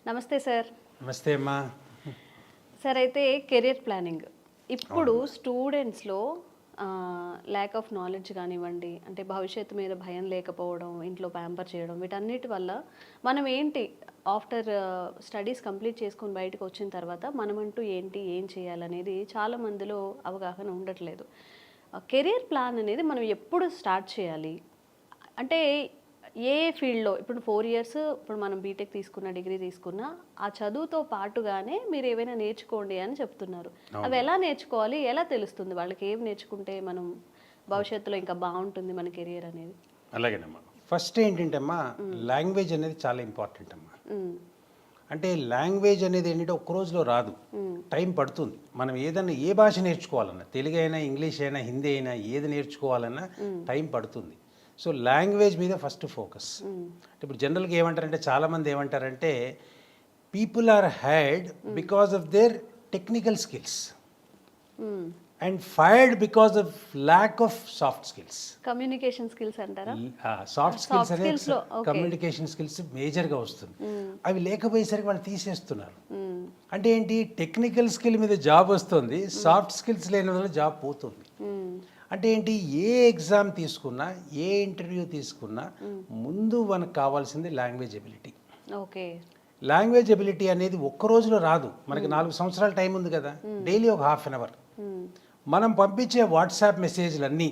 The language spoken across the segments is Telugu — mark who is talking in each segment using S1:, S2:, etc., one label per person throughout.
S1: నమస్తే సార్.
S2: నమస్తే అమ్మా.
S1: సార్, అయితే కెరియర్ ప్లానింగ్ ఇప్పుడు స్టూడెంట్స్లో ల్యాక్ ఆఫ్ నాలెడ్జ్ కానివ్వండి, అంటే భవిష్యత్తు మీద భయం లేకపోవడం, ఇంట్లో ప్యాంపర్ చేయడం, వీటన్నిటి వల్ల మనం ఏంటి ఆఫ్టర్ స్టడీస్ కంప్లీట్ చేసుకొని బయటకు వచ్చిన తర్వాత మనమంటూ ఏంటి ఏం చేయాలనేది చాలా మందిలో అవగాహన ఉండట్లేదు. కెరియర్ ప్లాన్ అనేది మనం ఎప్పుడు స్టార్ట్ చేయాలి? అంటే ఏ ఫీల్డ్లో ఇప్పుడు 4 ఇయర్స్ ఇప్పుడు మనం బీటెక్ తీసుకున్న, డిగ్రీ తీసుకున్న, ఆ చదువుతో పాటుగానే మీరు ఏవైనా నేర్చుకోండి అని చెప్తున్నారు. అవి ఎలా నేర్చుకోవాలి? ఎలా తెలుస్తుంది వాళ్ళకి ఏం నేర్చుకుంటే మనం భవిష్యత్తులో ఇంకా బాగుంటుంది మన కెరియర్ అనేది?
S2: అలాగేనమ్మా. ఫస్ట్ ఏంటంటే అమ్మా, లాంగ్వేజ్ అనేది చాలా ఇంపార్టెంట్ అమ్మా. అంటే లాంగ్వేజ్ అనేది ఏంటంటే ఒక్క రోజులో రాదు, టైం పడుతుంది. మనం ఏదైనా ఏ భాష నేర్చుకోవాలన్నా, తెలుగు అయినా, ఇంగ్లీష్ అయినా, హిందీ అయినా, ఏది నేర్చుకోవాలన్నా టైం పడుతుంది. సో లాంగ్వేజ్ మీద ఫస్ట్ ఫోకస్. ఇప్పుడు జనరల్గా ఏమంటారంటే, చాలామంది ఏమంటారంటే, people are hired because of their technical skills and fired because of lack of soft skills.
S1: Communication skills అంటారా?
S2: సాఫ్ట్ స్కిల్స్ అనేది కమ్యూనికేషన్ స్కిల్స్ మేజర్గా వస్తుంది. అవి లేకపోయేసరికి వాళ్ళు తీసేస్తున్నారు. అంటే ఏంటి, టెక్నికల్ స్కిల్ మీద జాబ్ వస్తుంది, సాఫ్ట్ స్కిల్స్ లేని వల్ల జాబ్ పోతుంది. అంటే ఏంటి, ఏ ఎగ్జామ్ తీసుకున్నా, ఏ ఇంటర్వ్యూ తీసుకున్నా ముందు మనకు కావాల్సింది language ability.
S1: Okay.
S2: Language ability అనేది ఒక్క రోజులో రాదు. మనకి 4 సంవత్సరాల టైం ఉంది కదా. డైలీ ఒక ½ అవర్ మనం పంపించే వాట్సాప్ మెసేజ్లన్నీ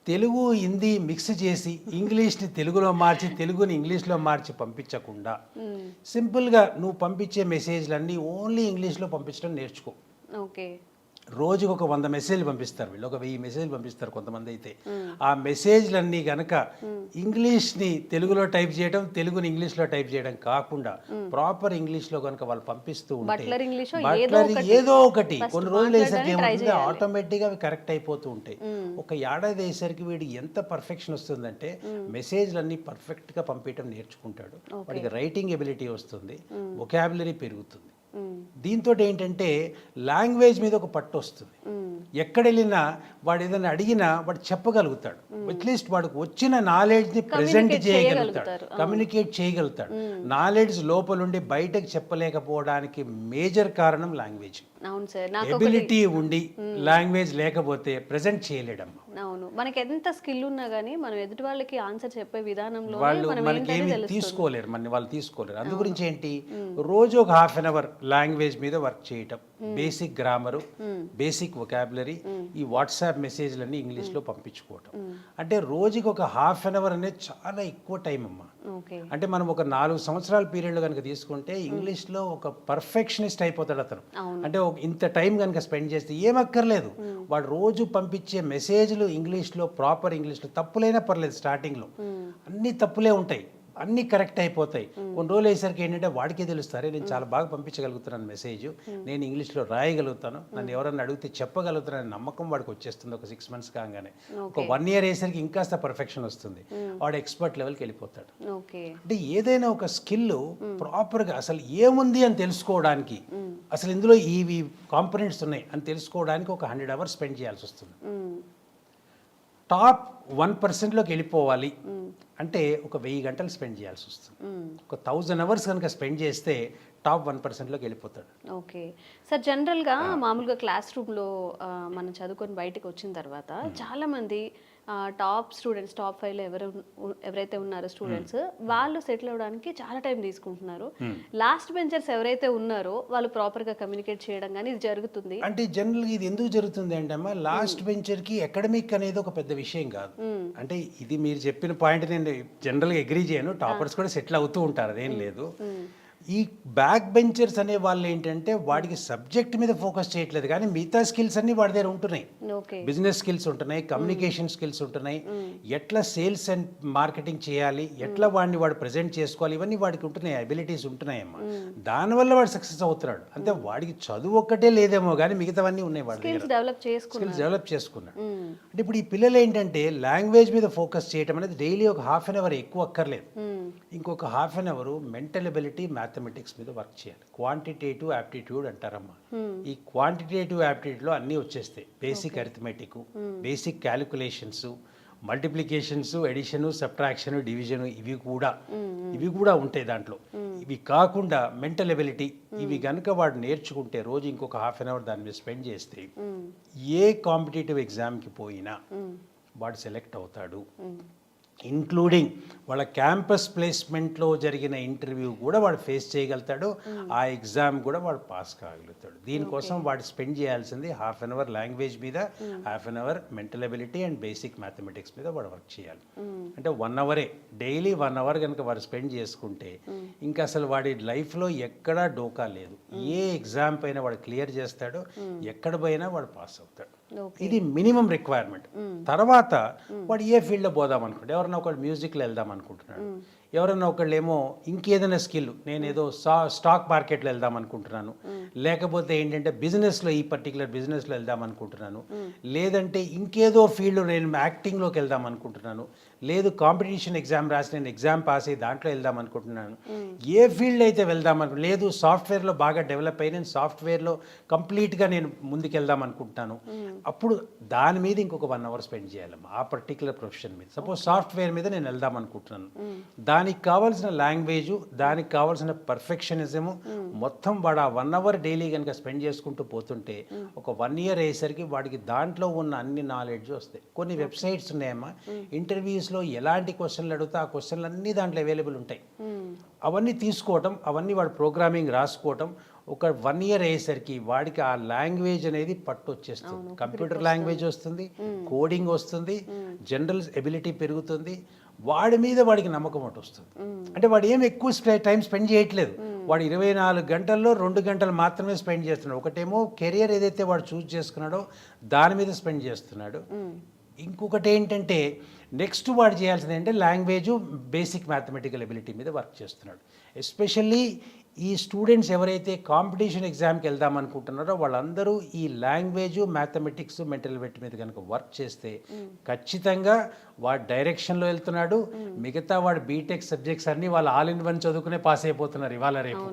S2: తెలుగు హిందీ మిక్స్ చేసి ఇంగ్లీష్ని తెలుగులో మార్చి, తెలుగుని ఇంగ్లీష్లో మార్చి పంపించకుండా సింపుల్గా నువ్వు పంపించే మెసేజ్లన్నీ ఓన్లీ ఇంగ్లీష్లో పంపించడం నేర్చుకో.
S1: ఓకే.
S2: రోజుకు ఒక 100 మెసేజ్లు పంపిస్తారు వీళ్ళు, ఒక 1000 మెసేజ్లు పంపిస్తారు కొంతమంది అయితే. ఆ మెసేజ్లన్నీ కనుక ఇంగ్లీష్ని తెలుగులో టైప్ చేయడం, తెలుగుని ఇంగ్లీష్లో టైప్ చేయడం కాకుండా ప్రాపర్ ఇంగ్లీష్లో కనుక వాళ్ళు పంపిస్తూ ఉంటే, ఏదో ఒకటి కొన్ని రోజులు వేసరికి ఏమవుతుంది, ఆటోమేటిక్గా అవి కరెక్ట్ అయిపోతూ ఉంటాయి. ఒక ఏడాది వేసరికి వీడు ఎంత పర్ఫెక్షన్ వస్తుందంటే, మెసేజ్లన్నీ పర్ఫెక్ట్గా పంపించడం నేర్చుకుంటాడు. వాడికి రైటింగ్ ఎబిలిటీ వస్తుంది, వొకాబులరీ పెరుగుతుంది. దీంతో ఏంటంటే లాంగ్వేజ్ మీద ఒక పట్టు వస్తుంది. ఎక్కడ వెళ్ళినా వాడు ఏదైనా అడిగినా వాడు చెప్పగలుగుతాడు. అట్లీస్ట్ వాడికి వచ్చిన నాలెడ్జ్ని ప్రెజెంట్ చేయగలుగుతాడు, కమ్యూనికేట్ చేయగలుగుతాడు. నాలెడ్జ్ లోపలుండి బయటకు చెప్పలేకపోవడానికి మేజర్ కారణం లాంగ్వేజ్. ఎబిలిటీ ఉండి లాంగ్వేజ్ లేకపోతే ప్రెజెంట్ చేయలేడమ్మా.
S1: అవును, మనకి ఎంత స్కిల్ ఉన్నా కానీ మనం ఎదుటి వాళ్ళకి ఆన్సర్ చెప్పే విధానంలో
S2: వాళ్ళు మనకి ఏమి తీసుకోలేరు, వాళ్ళు తీసుకోలేరు. అందు గురించి ఏంటి, రోజు ఒక ½ అవర్ లాంగ్వేజ్ మీద వర్క్ చేయటం, బేసిక్ గ్రామరు, బేసిక్ వొకాబులరీ, ఈ వాట్సాప్ మెసేజ్లన్నీ ఇంగ్లీష్లో పంపించుకోవటం. అంటే రోజుకి ఒక ½ అవర్ అనేది చాలా ఎక్కువ టైం అమ్మా. అంటే మనం ఒక 4 సంవత్సరాల పీరియడ్లో కనుక తీసుకుంటే ఇంగ్లీష్లో ఒక పర్ఫెక్షనిస్ట్ అయిపోతాడు అతను. అంటే ఇంత టైం కనుక స్పెండ్ చేస్తే ఏమక్కర్లేదు, వాడు రోజు పంపించే మెసేజ్లు ఇంగ్లీష్లో, ప్రాపర్ ఇంగ్లీష్లో, తప్పులైనా పర్లేదు, స్టార్టింగ్లో అన్ని తప్పులే ఉంటాయి, అన్నీ కరెక్ట్ అయిపోతాయి. కొన్ని రోజులు అయ్యేసరికి ఏంటంటే వాడికే తెలుస్తారు, నేను చాలా బాగా పంపించగలుగుతున్నాను మెసేజ్, నేను ఇంగ్లీష్లో రాయగలుగుతాను, నన్ను ఎవరన్నా అడిగితే చెప్పగలుగుతానని నమ్మకం వాడికి వచ్చేస్తుంది. ఒక 6 months కాగానే, ఒక 1 year అయ్యేసరికి ఇంకాస్త పర్ఫెక్షన్ వస్తుంది, వాడు ఎక్స్పర్ట్ లెవెల్కి వెళ్ళిపోతాడు. అంటే ఏదైనా ఒక స్కిల్ ప్రాపర్గా అసలు ఏముంది అని తెలుసుకోవడానికి, అసలు ఇందులో ఇవి కాంపోనెంట్స్ ఉన్నాయి అని తెలుసుకోవడానికి ఒక 100 hours స్పెండ్ చేయాల్సి వస్తుంది. టాప్ 1%లోకి వెళ్ళిపోవాలి అంటే ఒక 1000 గంటలు స్పెండ్ చేయాల్సి వస్తుంది. ఒక 1000 hours కనుక స్పెండ్ చేస్తే టాప్ 1%లోకి వెళ్ళిపోతాడు.
S1: ఓకే సార్, జనరల్గా మామూలుగా క్లాస్ రూమ్లో మనం చదువుకొని బయటకు వచ్చిన తర్వాత చాలామంది టాప్ స్టూడెంట్స్, టాప్ 5లో ఎవరైతే ఉన్నారో స్టూడెంట్స్, వాళ్ళు సెటిల్ అవ్వడానికి చాలా టైం తీసుకుంటున్నారు. లాస్ట్ బెంచర్స్ ఎవరైతే ఉన్నారో వాళ్ళు ప్రాపర్గా కమ్యూనికేట్ చేయడం కానీ ఇది జరుగుతుంది.
S2: అంటే జనరల్గా ఇది ఎందుకు జరుగుతుంది అంటే అమ్మా, లాస్ట్ బెంచర్కి అకాడమిక్ అనేది ఒక పెద్ద విషయం కాదు. అంటే ఇది మీరు చెప్పిన పాయింట్ నేను జనరల్గా అగ్రీ చేయను, టాపర్స్ కూడా సెటిల్ అవుతూ ఉంటారు, అదేం లేదు. ఈ బ్యాక్ బెంచర్స్ అనే వాళ్ళు ఏంటంటే వాడికి సబ్జెక్ట్ మీద ఫోకస్ చేయట్లేదు, కానీ మిగతా స్కిల్స్ అన్ని వాడి దగ్గర ఉంటున్నాయి. బిజినెస్ స్కిల్స్ ఉంటున్నాయి, కమ్యూనికేషన్ స్కిల్స్ ఉంటున్నాయి, ఎట్లా సేల్స్ అండ్ మార్కెటింగ్ చేయాలి, ఎట్లా వాడు ప్రజెంట్ చేసుకోవాలి, ఇవన్నీ వాడికి ఉంటున్నాయి, అబిలిటీస్ ఉంటున్నాయమ్మా. దానివల్ల వాడు సక్సెస్ అవుతున్నాడు. అంటే వాడికి చదువు ఒక్కటే లేదేమో కానీ మిగతావన్నీ ఉన్నాయి, వాడి దగ్గర స్కిల్స్ డెవలప్ చేసుకున్నాడు. అంటే ఇప్పుడు ఈ పిల్లలు ఏంటంటే లాంగ్వేజ్ మీద ఫోకస్ చేయడం అనేది డైలీ ఒక ½ అవర్ ఎక్కువ అక్కర్లేదు, ఇంకొక ½ అవర్ మెంటల్ ఎబిలిటీ, మ్యాథమెటిక్స్ మీద వర్క్ చేయాలి. క్వాంటిటేటివ్ యాప్టిట్యూడ్ అంటారమ్మా. ఈ క్వాంటిటేటివ్ యాప్టిట్యూడ్లో అన్నీ వచ్చేస్తాయి, basic arithmetic, basic calculations, multiplications, addition, subtraction, division ఇవి కూడా ఉంటాయి దాంట్లో. ఇవి కాకుండా మెంటల్ ఎబిలిటీ ఇవి కనుక వాడు నేర్చుకుంటే రోజు ఇంకొక హాఫ్ అన్ అవర్ దాని మీద స్పెండ్ చేస్తే ఏ కాంపిటేటివ్ ఎగ్జామ్కి పోయినా వాడు సెలెక్ట్ అవుతాడు. ఇంక్లూడింగ్ వాళ్ళ క్యాంపస్ ప్లేస్మెంట్లో జరిగిన ఇంటర్వ్యూ కూడా వాడు ఫేస్ చేయగలుగుతాడు, ఆ ఎగ్జామ్ కూడా వాడు పాస్ కాగలుగుతాడు. దీనికోసం వాడు స్పెండ్ చేయాల్సింది హాఫ్ అన్ అవర్ లాంగ్వేజ్ మీద, half an hour mental ability and basic mathematics మీద వాడు వర్క్ చేయాలి. అంటే 1 అవరే డైలీ 1 అవర్ కనుక వాడు స్పెండ్ చేసుకుంటే ఇంకా అసలు వాడి లైఫ్లో ఎక్కడా డోకా లేదు. ఏ ఎగ్జామ్ పైన వాడు క్లియర్ చేస్తాడో ఎక్కడ పోయినా వాడు పాస్ అవుతాడు. ఇది మినిమం రిక్వైర్మెంట్. తర్వాత వాడు ఏ ఫీల్డ్లో పోదాం అనుకుంటే, ఎవరైనా ఒకళ్ళు మ్యూజిక్లో వెళ్దాం అనుకుంటున్నాడు, ఎవరైనా ఒకళ్ళు ఏమో ఇంకేదైనా స్కిల్, నేను ఏదో స్టాక్ మార్కెట్లో వెళ్దాం అనుకుంటున్నాను, లేకపోతే ఏంటంటే బిజినెస్లో ఈ పర్టికులర్ బిజినెస్లో వెళ్దాం అనుకుంటున్నాను, లేదంటే ఇంకేదో ఫీల్డ్ నేను యాక్టింగ్లోకి వెళ్దాం అనుకుంటున్నాను, లేదు కాంపిటీషన్ ఎగ్జామ్ రాసి నేను ఎగ్జామ్ పాస్ అయ్యి దాంట్లో వెళ్దాం అనుకుంటున్నాను, ఏ ఫీల్డ్ అయితే వెళ్దాం అనుకుంటున్నాను, లేదు సాఫ్ట్వేర్లో బాగా డెవలప్ అయ్యి నేను సాఫ్ట్వేర్లో కంప్లీట్గా నేను ముందుకెళ్దాం అనుకుంటున్నాను, అప్పుడు దాని మీద ఇంకొక 1 అవర్ స్పెండ్ చేయాలమ్మా ఆ పర్టికులర్ ప్రొఫెషన్ మీద. సపోజ్ సాఫ్ట్వేర్ మీద నేను వెళ్దాం అనుకుంటున్నాను, దానికి కావాల్సిన లాంగ్వేజు, దానికి కావాల్సిన పర్ఫెక్షనిజము మొత్తం వాడు ఆ 1 అవర్ డైలీ కనుక స్పెండ్ చేసుకుంటూ పోతుంటే ఒక 1 ఇయర్ అయ్యేసరికి వాడికి దాంట్లో ఉన్న అన్ని నాలెడ్జ్ వస్తాయి. కొన్ని వెబ్సైట్స్ ఉన్నాయమ్మా, ఇంటర్వ్యూస్లో ఎలాంటి క్వశ్చన్లు అడిగితే ఆ క్వశ్చన్లు అన్నీ దాంట్లో అవైలబుల్ ఉంటాయి. అవన్నీ తీసుకోవటం, అవన్నీ వాడు ప్రోగ్రామింగ్ రాసుకోవటం, ఒక 1 ఇయర్ అయ్యేసరికి వాడికి ఆ లాంగ్వేజ్ అనేది పట్టు వచ్చేస్తుంది. కంప్యూటర్ లాంగ్వేజ్ వస్తుంది, కోడింగ్ వస్తుంది, జనరల్ ఎబిలిటీ పెరుగుతుంది, వాడి మీద వాడికి నమ్మకం ఒకటి వస్తుంది. అంటే వాడు ఏం ఎక్కువ టైం స్పెండ్ చేయట్లేదు, వాడు 24 గంటల్లో 2 గంటలు మాత్రమే స్పెండ్ చేస్తున్నాడు. ఒకటేమో కెరియర్ ఏదైతే వాడు చూస్ చేసుకున్నాడో దాని మీద స్పెండ్ చేస్తున్నాడు. ఇంకొకటి ఏంటంటే నెక్స్ట్ వాడు చేయాల్సింది ఏంటంటే లాంగ్వేజు, బేసిక్ మ్యాథమెటికల్ ఎబిలిటీ మీద వర్క్ చేస్తున్నాడు. ఎస్పెషల్లీ ఈ స్టూడెంట్స్ ఎవరైతే కాంపిటీషన్ ఎగ్జామ్కి వెళ్దాం అనుకుంటున్నారో వాళ్ళందరూ ఈ లాంగ్వేజు, మ్యాథమెటిక్స్, మెంటల్ ఎబిలిటీ మీద కనుక వర్క్ చేస్తే ఖచ్చితంగా వాడు డైరెక్షన్లో వెళ్తున్నాడు. మిగతా వాడు బీటెక్ సబ్జెక్ట్స్ అన్నీ వాళ్ళు ఆల్ ఇన్ వన్ చదువుకునే పాస్ అయిపోతున్నారు ఇవాళ రేపు.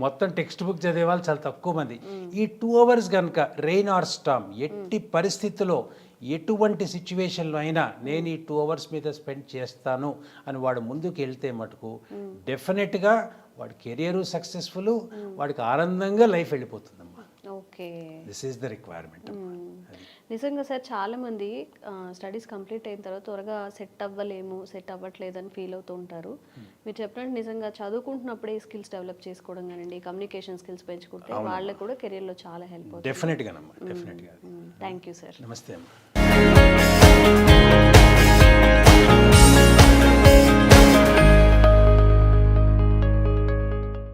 S2: మొత్తం టెక్స్ట్ బుక్ చదివే వాళ్ళు చాలా తక్కువ మంది. ఈ 2 అవర్స్ కనుక రెయిన్ ఆర్ స్టార్మ్ ఎట్టి పరిస్థితుల్లో ఎటువంటి సిచ్యువేషన్లో అయినా నేను ఈ 2 అవర్స్ మీద స్పెండ్ చేస్తాను అని వాడు ముందుకు వెళ్తే మటుకు డెఫినెట్గా వాడి కెరియర్ సక్సెస్ఫుల్, వాడికి ఆనందంగా లైఫ్ వెళ్ళిపోతుందమ్మా.
S1: Okay,
S2: this is the requirement.
S1: నిజంగా సార్ చాలామంది స్టడీస్ కంప్లీట్ అయిన తర్వాత త్వరగా సెట్ అవ్వట్లేదు అని ఫీల్ అవుతూ ఉంటారు. మీరు చెప్పినట్టు నిజంగా చదువుకుంటున్నప్పుడే స్కిల్స్ డెవలప్ చేసుకోవడం కానివ్వండి, కమ్యూనికేషన్ స్కిల్స్ పెంచుకుంటే వాళ్ళకి కూడా కెరియర్లో చాలా హెల్ప్ అవుతుంది.
S2: డెఫినెట్గానమ్మా, డెఫినెట్గా.
S1: Thank you sir.
S2: నమస్తే అమ్మా.